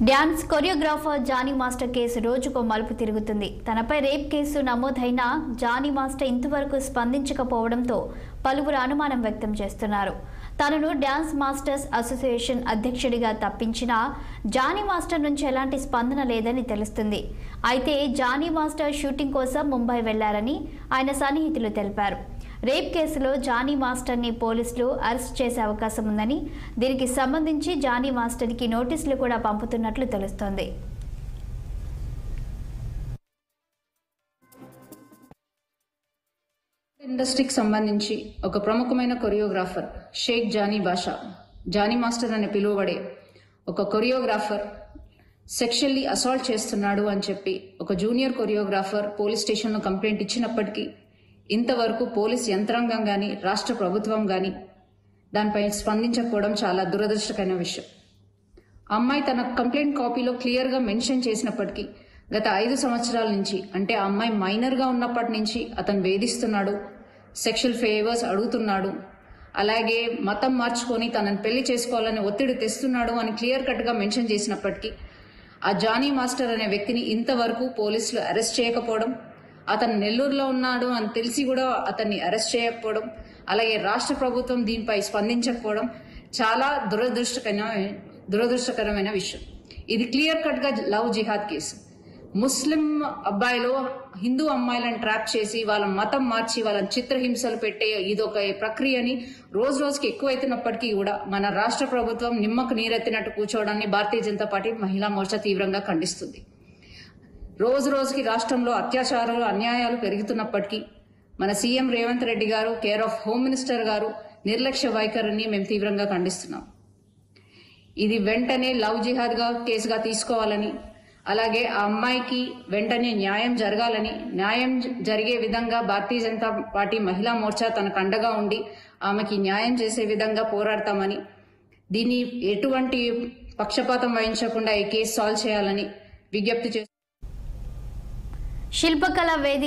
Dance choreographer Johnny master case రోజుకో మలుపు తిరుగుతుంది. తనపై రేప్ కేసు నమోదైన జానీ మాస్టర్ ఇంతవరకు స్పందించకపోవడంతో పలువురు అనుమానం వ్యక్తం చేస్తున్నారు. తనను డాన్స్ మాస్టర్స్ అసోసియేషన్ అధ్యక్షుడిగా తప్పించినా జానీ మాస్టర్ నుంచి ఎలాంటి స్పందన లేదని తెలుస్తుంది. అయితే జానీ మాస్టర్ షూటింగ్ కోసం ముంబై వెళ్లారని ఆయన సన్నిహితులు తెలిపారు. రేప్ కేసులో జానీ మాస్టర్ని పోలీసులు అరెస్ట్ చేసే అవకాశం ఉందని, దీనికి సంబంధించి జానీ మాస్టర్కి నోటీసులు కూడా పంపుతున్నట్లు తెలుస్తోంది. ఇండస్ట్రీకి సంబంధించి ఒక ప్రముఖమైన కొరియోగ్రాఫర్ షేక్ జానీ బాషా, జానీ మాస్టర్ అని పిలువబడే ఒక కొరియోగ్రాఫర్ సెక్షువల్లీ అసాల్ట్ చేస్తున్నాడు అని చెప్పి ఒక జూనియర్ కొరియోగ్రాఫర్ పోలీస్ స్టేషన్లో కంప్లైంట్ ఇచ్చినప్పటికీ ఇంతవరకు పోలీస్ యంత్రాంగం కానీ రాష్ట్ర ప్రభుత్వం కానీ దానిపై స్పందించకపోవడం చాలా దురదృష్టకరమైన విషయం. అమ్మాయి తన కంప్లైంట్ కాపీలో క్లియర్గా మెన్షన్ చేసినప్పటికీ గత 5 సంవత్సరాల నుంచి, అంటే ఆ అమ్మాయి మైనర్గా ఉన్నప్పటి నుంచి అతను వేధిస్తున్నాడు, సెక్షువల్ ఫేవర్స్ అడుగుతున్నాడు, అలాగే మతం మార్చుకొని తనని పెళ్లి చేసుకోవాలని ఒత్తిడి తెస్తున్నాడు అని క్లియర్ కట్గా మెన్షన్ చేసినప్పటికీ ఆ జానీ మాస్టర్ అనే వ్యక్తిని ఇంతవరకు పోలీసులు అరెస్ట్ చేయకపోవడం, అతను నెల్లూరులో ఉన్నాడు అని తెలిసి కూడా అతన్ని అరెస్ట్ చేయకపోవడం, అలాగే రాష్ట్ర ప్రభుత్వం దీనిపై స్పందించకపోవడం చాలా దురదృష్టకరమైన విషయం. ఇది క్లియర్ కట్గా లవ్ జిహాద్ కేసు. ముస్లిం అబ్బాయిలు హిందూ అమ్మాయిలను ట్రాప్ చేసి వాళ్ళ మతం మార్చి వాళ్ళని చిత్రహింసలు పెట్టే ఇదొక ప్రక్రియని రోజు రోజుకి ఎక్కువైతున్నప్పటికీ కూడా మన రాష్ట్ర ప్రభుత్వం నిమ్మకు నీరెత్తినట్టు కూర్చోవడాన్ని భారతీయ జనతా పార్టీ మహిళా మోర్చా తీవ్రంగా ఖండిస్తుంది. రోజు రోజుకి రాష్ట్రంలో అత్యాచారాలు, అన్యాయాలు పెరుగుతున్నప్పటికీ మన సీఎం రేవంత్ రెడ్డి గారు, కేర్ ఆఫ్ హోమ్ మినిస్టర్ గారు నిర్లక్ష్య వైఖరిని మేము తీవ్రంగా ఖండిస్తున్నాం. ఇది వెంటనే లవ్ జిహాద్గా కేసుగా తీసుకోవాలని, అలాగే ఆ అమ్మాయికి వెంటనే న్యాయం జరగాలని, న్యాయం జరిగే విధంగా భారతీయ జనతా పార్టీ మహిళా మోర్చా తనకు అండగా ఉండి ఆమెకి న్యాయం చేసే విధంగా పోరాడతామని, దీన్ని ఎటువంటి పక్షపాతం వహించకుండా ఈ కేసు సాల్వ్ చేయాలని విజ్ఞప్తి చేస్తున్నాం. శిల్పకళ వేదిక